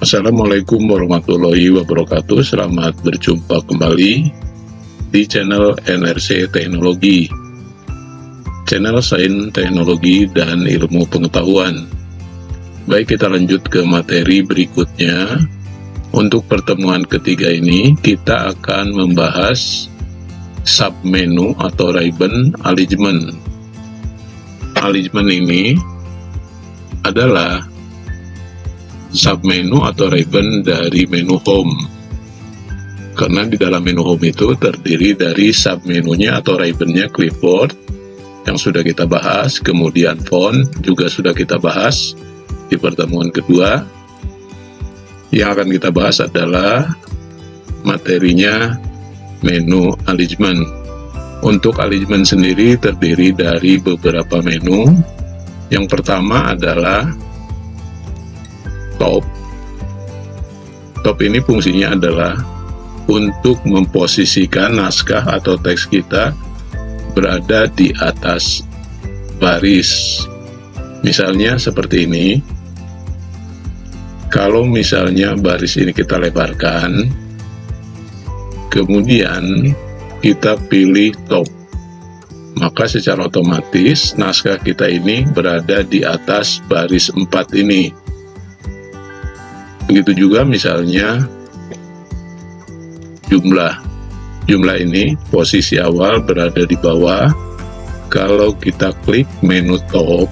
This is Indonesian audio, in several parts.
Assalamualaikum warahmatullahi wabarakatuh. Selamat berjumpa kembali di channel NRC Teknologi, channel sains, teknologi, dan ilmu pengetahuan. Baik, kita lanjut ke materi berikutnya. Untuk pertemuan ketiga ini, kita akan membahas submenu atau ribbon arrangement. Arrangement ini adalah submenu atau ribbon dari menu home, karena di dalam menu home itu terdiri dari submenunya atau ribbonnya clipboard yang sudah kita bahas, kemudian font juga sudah kita bahas di pertemuan kedua. Yang akan kita bahas adalah materinya menu arrangement. Untuk arrangement sendiri terdiri dari beberapa menu. Yang pertama adalah top. Top ini fungsinya adalah untuk memposisikan naskah atau teks kita berada di atas baris. Misalnya seperti ini. Kalau misalnya baris ini kita lebarkan, kemudian kita pilih top, maka secara otomatis naskah kita ini berada di atas baris 4 ini. Begitu juga misalnya jumlah ini posisi awal berada di bawah. Kalau kita klik menu top,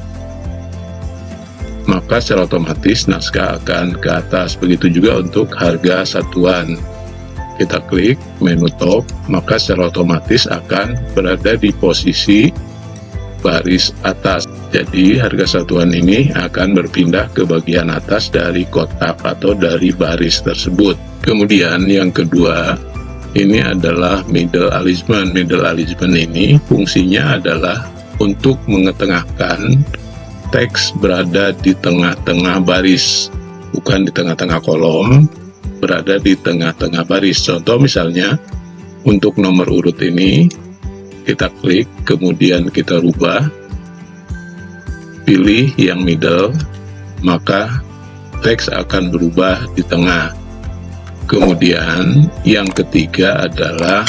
maka secara otomatis naskah akan ke atas. Begitu juga untuk harga satuan, kita klik menu top, maka secara otomatis akan berada di posisi baris atas. Jadi harga satuan ini akan berpindah ke bagian atas dari kotak atau dari baris tersebut. Kemudian yang kedua, ini adalah middle arrangement. Middle arrangement ini fungsinya adalah untuk mengetengahkan teks berada di tengah-tengah baris, bukan di tengah-tengah kolom, berada di tengah-tengah baris. Contoh misalnya untuk nomor urut ini, kita klik, kemudian kita rubah, pilih yang middle, maka teks akan berubah di tengah. Kemudian yang ketiga adalah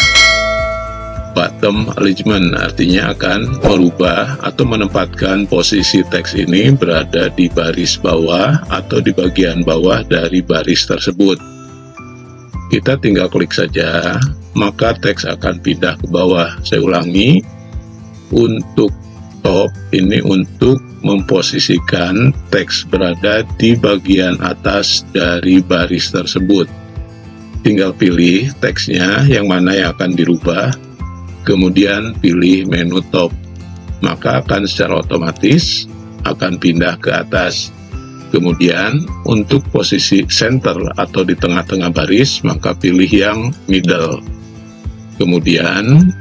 bottom arrangement, artinya akan merubah atau menempatkan posisi teks ini berada di baris bawah atau di bagian bawah dari baris tersebut. Kita tinggal klik saja, maka teks akan pindah ke bawah. Saya ulangi, untuk top ini untuk memposisikan teks berada di bagian atas dari baris tersebut. Tinggal pilih teksnya yang mana yang akan dirubah, kemudian pilih menu top, maka akan secara otomatis akan pindah ke atas. Kemudian untuk posisi center atau di tengah-tengah baris, maka pilih yang middle. Kemudian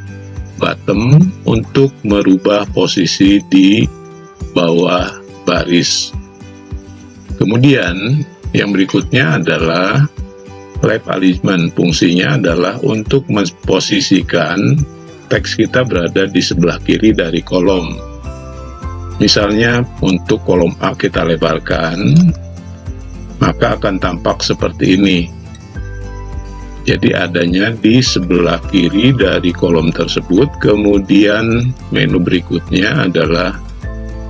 bottom untuk merubah posisi di bawah baris. Kemudian yang berikutnya adalah left arrangement. Fungsinya adalah untuk memposisikan teks kita berada di sebelah kiri dari kolom. Misalnya untuk kolom A kita lebarkan, maka akan tampak seperti ini. Jadi adanya di sebelah kiri dari kolom tersebut. Kemudian menu berikutnya adalah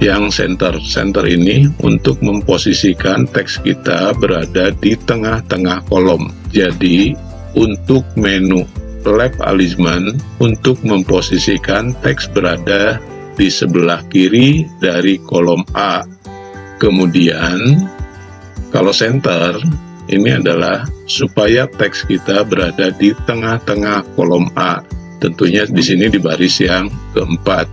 yang center. Center ini untuk memposisikan teks kita berada di tengah-tengah kolom. Jadi untuk menu left arrangement untuk memposisikan teks berada di sebelah kiri dari kolom A. Kemudian kalau center ini adalah supaya teks kita berada di tengah-tengah kolom A. Tentunya di sini di baris yang keempat.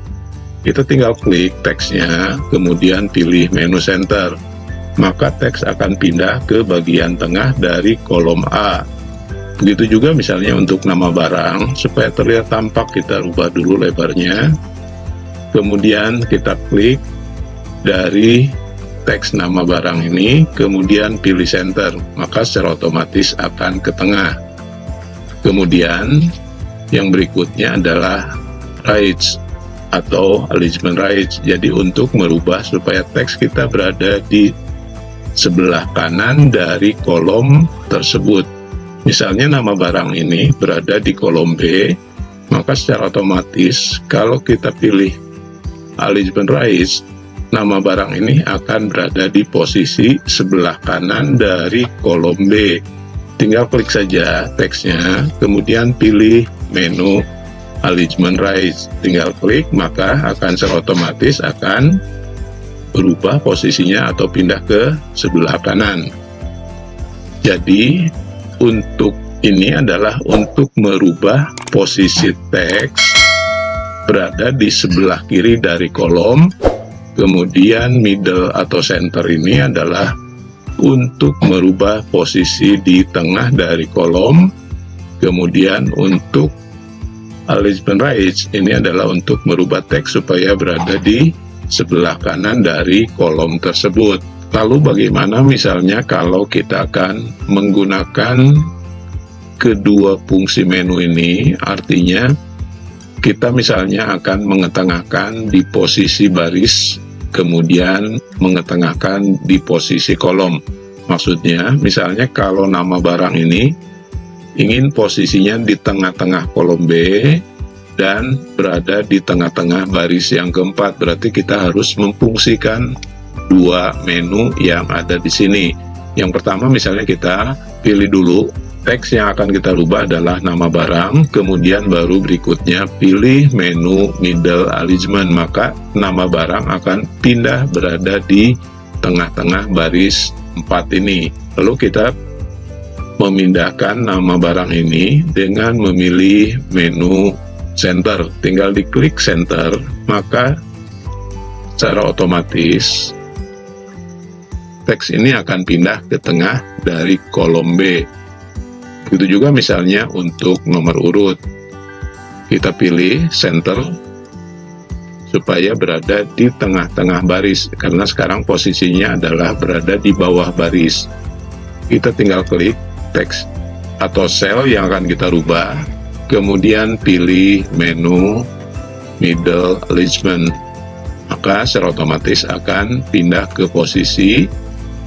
Kita tinggal klik teksnya, kemudian pilih menu center. Maka teks akan pindah ke bagian tengah dari kolom A. Begitu juga misalnya untuk nama barang, supaya terlihat tampak kita rubah dulu lebarnya. Kemudian kita klik dari teks nama barang ini, kemudian pilih center, maka secara otomatis akan ke tengah. Kemudian yang berikutnya adalah right atau arrangement right. Jadi untuk merubah supaya teks kita berada di sebelah kanan dari kolom tersebut. Misalnya nama barang ini berada di kolom B, maka secara otomatis kalau kita pilih alignment right, nama barang ini akan berada di posisi sebelah kanan dari kolom B. Tinggal klik saja teksnya, kemudian pilih menu alignment right. Tinggal klik, maka akan secara otomatis akan berubah posisinya atau pindah ke sebelah kanan. Jadi untuk ini adalah untuk merubah posisi teks berada di sebelah kiri dari kolom, kemudian middle atau center ini adalah untuk merubah posisi di tengah dari kolom, kemudian untuk alignment right ini adalah untuk merubah teks supaya berada di sebelah kanan dari kolom tersebut. Lalu bagaimana misalnya kalau kita akan menggunakan kedua fungsi menu ini, artinya kita misalnya akan mengetengahkan di posisi baris, kemudian mengetengahkan di posisi kolom. Maksudnya, misalnya kalau nama barang ini ingin posisinya di tengah-tengah kolom B dan berada di tengah-tengah baris yang keempat, berarti kita harus memfungsikan dua menu yang ada di sini. Yang pertama misalnya kita pilih dulu teks yang akan kita rubah adalah nama barang, kemudian baru berikutnya pilih menu middle alignment, maka nama barang akan pindah berada di tengah-tengah baris 4 ini. Lalu kita memindahkan nama barang ini dengan memilih menu center. Tinggal diklik center, maka secara otomatis teks ini akan pindah ke tengah dari kolom B. Begitu juga misalnya untuk nomor urut, kita pilih center supaya berada di tengah-tengah baris, karena sekarang posisinya adalah berada di bawah baris. Kita tinggal klik teks atau sel yang akan kita rubah, kemudian pilih menu middle alignment, maka secara otomatis akan pindah ke posisi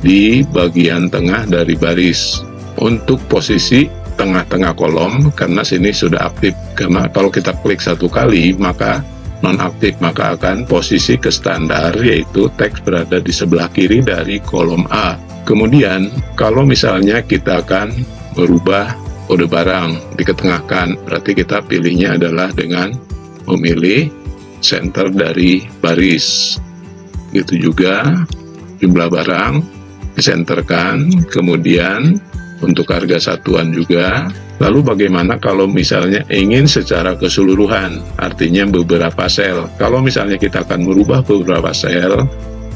di bagian tengah dari baris. Untuk posisi tengah-tengah kolom, karena sini sudah aktif, karena kalau kita klik satu kali maka nonaktif, maka akan posisi ke standar, yaitu teks berada di sebelah kiri dari kolom A. Kemudian kalau misalnya kita akan merubah kode barang diketengahkan, berarti kita pilihnya adalah dengan memilih center dari baris. Gitu juga jumlah barang disenterkan, kemudian untuk harga satuan juga. Lalu bagaimana kalau misalnya ingin secara keseluruhan, artinya beberapa sel. Kalau misalnya kita akan merubah beberapa sel,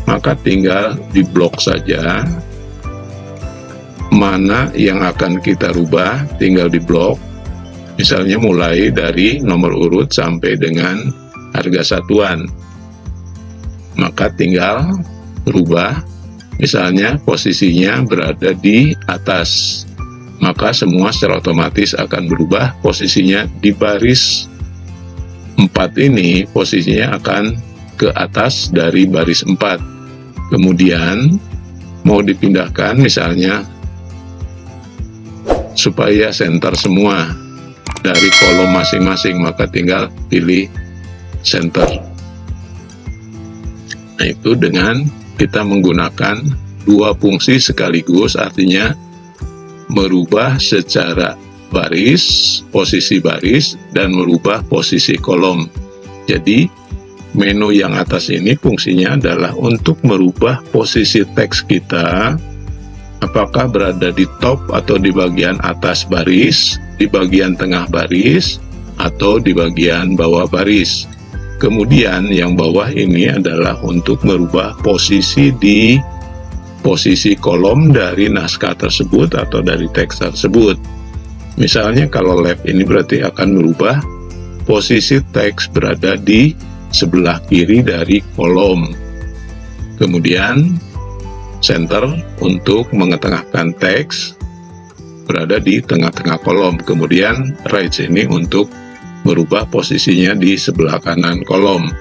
maka tinggal diblok saja. Mana yang akan kita rubah, tinggal diblok. Misalnya mulai dari nomor urut sampai dengan harga satuan. Maka tinggal rubah. Misalnya posisinya berada di atas, maka semua secara otomatis akan berubah posisinya di baris 4 ini, posisinya akan ke atas dari baris 4. Kemudian mau dipindahkan misalnya supaya center semua dari kolom masing-masing, maka tinggal pilih center. Nah, itu dengan kita menggunakan dua fungsi sekaligus, artinya merubah secara baris, posisi baris, dan merubah posisi kolom. Jadi menu yang atas ini fungsinya adalah untuk merubah posisi teks kita, apakah berada di top atau di bagian atas baris, di bagian tengah baris, atau di bagian bawah baris. Kemudian yang bawah ini adalah untuk merubah posisi di posisi kolom dari naskah tersebut atau dari teks tersebut. Misalnya kalau left ini berarti akan merubah posisi teks berada di sebelah kiri dari kolom. Kemudian center untuk mengetengahkan teks berada di tengah-tengah kolom. Kemudian right ini untuk merubah posisinya di sebelah kanan kolom.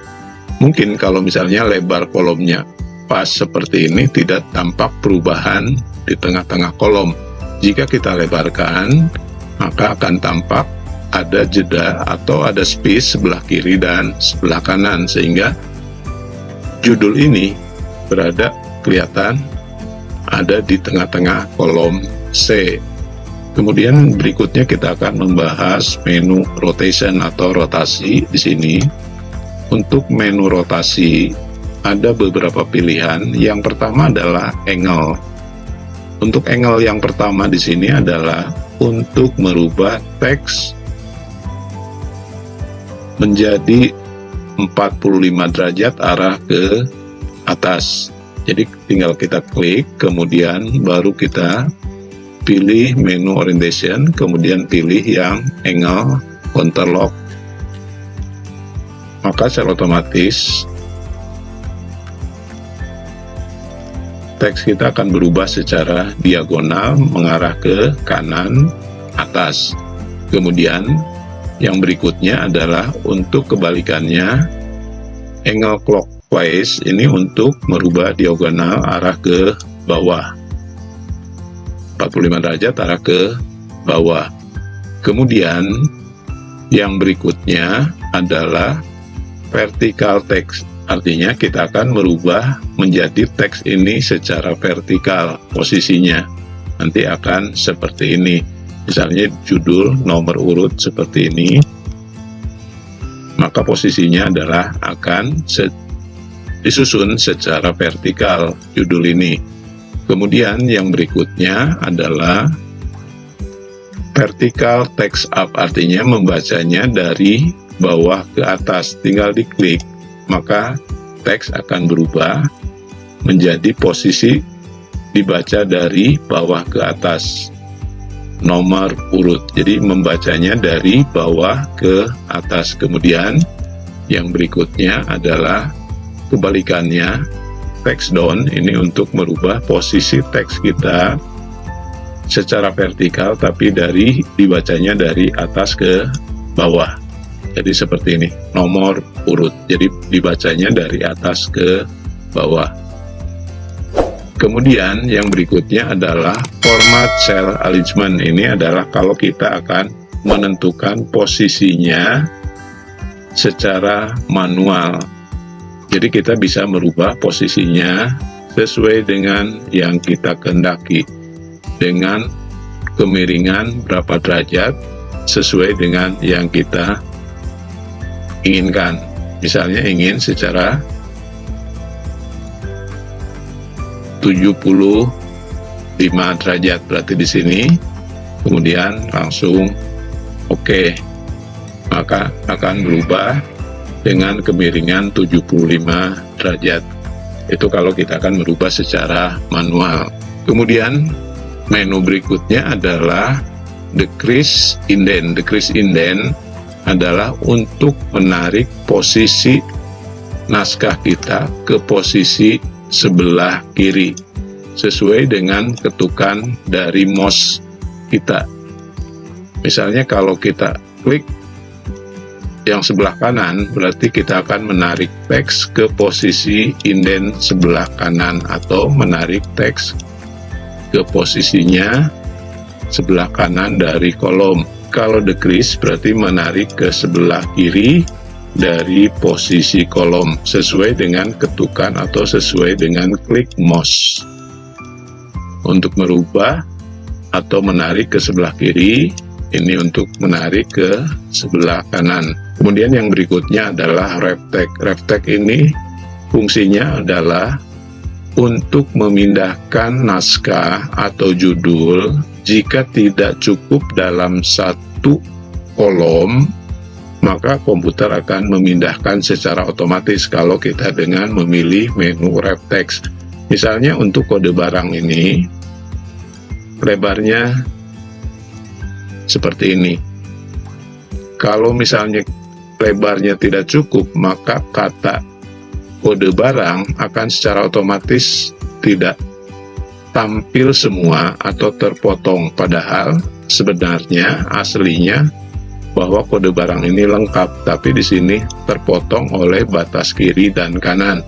Mungkin kalau misalnya lebar kolomnya pas seperti ini tidak tampak perubahan di tengah-tengah kolom. Jika kita lebarkan, maka akan tampak ada jeda atau ada space sebelah kiri dan sebelah kanan, sehingga judul ini berada kelihatan ada di tengah-tengah kolom C. Kemudian berikutnya kita akan membahas menu rotation atau rotasi di sini. Untuk menu rotasi ada beberapa pilihan. Yang pertama adalah angle. Untuk angle yang pertama di sini adalah untuk merubah teks menjadi 45 derajat arah ke atas. Jadi tinggal kita klik, kemudian baru kita pilih menu orientation, kemudian pilih yang angle counterlog. Maka secara otomatis teks kita akan berubah secara diagonal mengarah ke kanan atas. Kemudian yang berikutnya adalah untuk kebalikannya, angle clockwise ini untuk merubah diagonal arah ke bawah, 45 derajat arah ke bawah. Kemudian yang berikutnya adalah vertical text, artinya kita akan merubah menjadi teks ini secara vertikal posisinya. Nanti akan seperti ini. Misalnya judul nomor urut seperti ini, maka posisinya adalah akan disusun secara vertikal judul ini. Kemudian yang berikutnya adalah vertical text up, artinya membacanya dari bawah ke atas. Tinggal diklik, maka teks akan berubah menjadi posisi dibaca dari bawah ke atas, nomor urut. Jadi membacanya dari bawah ke atas. Kemudian yang berikutnya adalah kebalikannya, text down, ini untuk merubah posisi teks kita secara vertikal tapi dibacanya dari atas ke bawah. Jadi seperti ini, nomor urut. Jadi dibacanya dari atas ke bawah. Kemudian yang berikutnya adalah format cell alignment. Ini adalah kalau kita akan menentukan posisinya secara manual. Jadi kita bisa merubah posisinya sesuai dengan yang kita kehendaki, dengan kemiringan berapa derajat sesuai dengan yang kita inginkan. Misalnya ingin secara 75 derajat, berarti di sini, kemudian langsung oke, maka akan berubah dengan kemiringan 75 derajat. Itu kalau kita akan merubah secara manual. Kemudian menu berikutnya adalah decrease indent. Decrease indent adalah untuk menarik posisi naskah kita ke posisi sebelah kiri sesuai dengan ketukan dari mouse kita. Misalnya kalau kita klik yang sebelah kanan, berarti kita akan menarik teks ke posisi indent sebelah kanan atau menarik teks ke posisinya sebelah kanan dari kolom. Kalau decrease berarti menarik ke sebelah kiri dari posisi kolom sesuai dengan ketukan atau sesuai dengan klik mouse. Untuk merubah atau menarik ke sebelah kiri, ini untuk menarik ke sebelah kanan. Kemudian yang berikutnya adalah wrap text. Wrap text ini fungsinya adalah untuk memindahkan naskah atau judul jika tidak cukup dalam satu kolom, maka komputer akan memindahkan secara otomatis kalau kita dengan memilih menu wrap text. Misalnya untuk kode barang ini, lebarnya seperti ini. Kalau misalnya lebarnya tidak cukup, maka kata kode barang akan secara otomatis tidak tampil semua atau terpotong, padahal sebenarnya aslinya bahwa kode barang ini lengkap, tapi di sini terpotong oleh batas kiri dan kanan.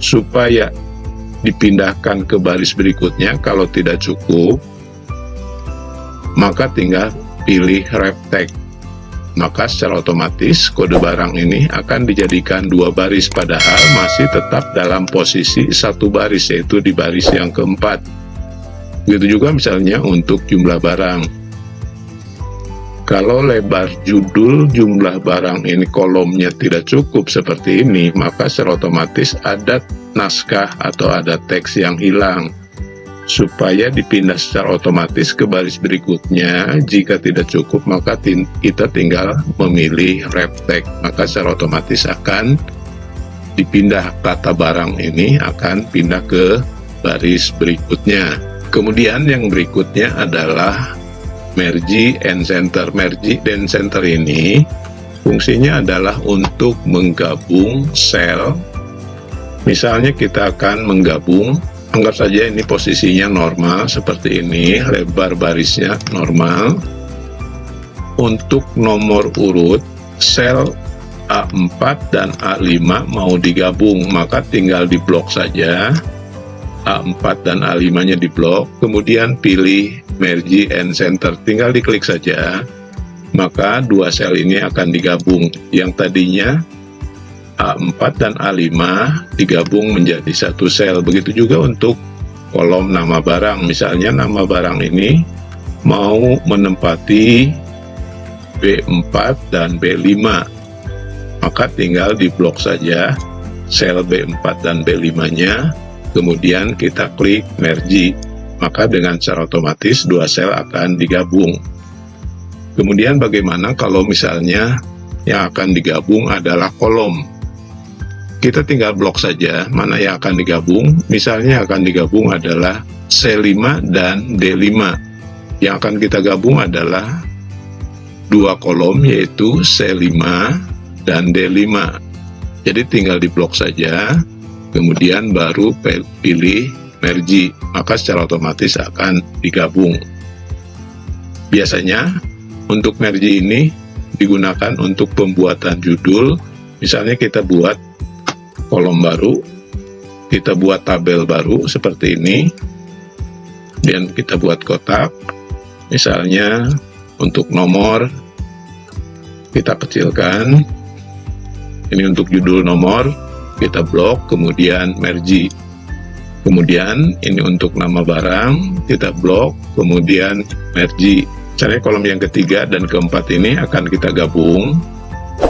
Supaya dipindahkan ke baris berikutnya. Kalau tidak cukup, maka tinggal pilih wrap tag. Maka secara otomatis kode barang ini akan dijadikan 2 baris, padahal masih tetap dalam posisi 1 baris, yaitu di baris yang keempat. Begitu juga misalnya untuk jumlah barang. Kalau lebar judul jumlah barang ini kolomnya tidak cukup seperti ini, maka secara otomatis ada naskah atau ada teks yang hilang. Supaya dipindah secara otomatis ke baris berikutnya, jika tidak cukup maka kita tinggal memilih wrap tag, maka secara otomatis akan dipindah, kata barang ini akan pindah ke baris berikutnya. Kemudian yang berikutnya adalah merge and center. Merge dan center ini fungsinya adalah untuk menggabung sel. Misalnya kita akan menggabung, anggap saja ini posisinya normal seperti ini, lebar barisnya normal. Untuk nomor urut sel A4 dan A5 mau digabung, maka tinggal diblok saja. A4 dan A5 nya diblok, kemudian pilih merge and center, tinggal diklik saja, maka 2 sel ini akan digabung. Yang tadinya A4 dan A5 digabung menjadi 1 sel. Begitu juga untuk kolom nama barang. Misalnya nama barang ini mau menempati B4 dan B5, maka tinggal diblok saja sel B4 dan B5 nya, kemudian kita klik merge, maka dengan secara otomatis 2 sel akan digabung. Kemudian bagaimana kalau misalnya yang akan digabung adalah kolom? Kita tinggal blok saja mana yang akan digabung. Misalnya akan digabung adalah C5 dan D5. Yang akan kita gabung adalah 2 kolom, yaitu C5 dan D5. Jadi tinggal diblok saja, kemudian baru pilih merge, maka secara otomatis akan digabung. Biasanya untuk merge ini digunakan untuk pembuatan judul. Misalnya kita buat kolom baru, kita buat tabel baru seperti ini, dan kita buat kotak. Misalnya untuk nomor kita kecilkan, ini untuk judul nomor kita blok, kemudian merge. Kemudian ini untuk nama barang kita blok, kemudian merge. Caranya kolom yang ketiga dan keempat ini akan kita gabung,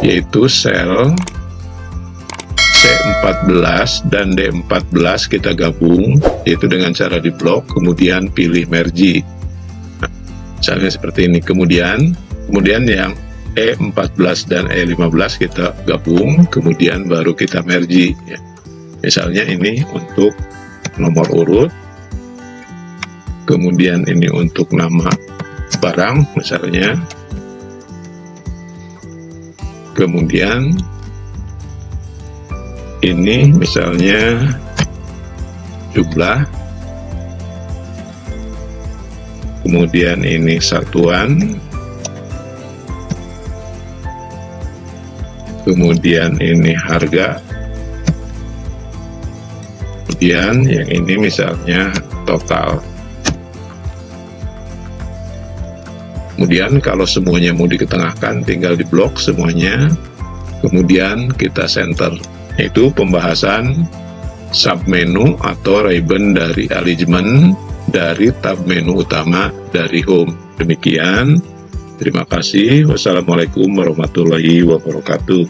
yaitu sel C14 dan D14 kita gabung, yaitu dengan cara diblok, kemudian pilih merge. Nah, misalnya seperti ini. Kemudian yang E14 dan E15 kita gabung, kemudian baru kita merge. Ya. Misalnya ini untuk nomor urut, kemudian ini untuk nama barang misalnya, kemudian ini misalnya jumlah, kemudian ini satuan, kemudian ini harga, kemudian yang ini misalnya total. Kemudian kalau semuanya mau diketengahkan tinggal diblok semuanya, kemudian kita center. Itu pembahasan submenu atau ribbon dari alignment dari tab menu utama dari home. Demikian, terima kasih. Wassalamualaikum warahmatullahi wabarakatuh.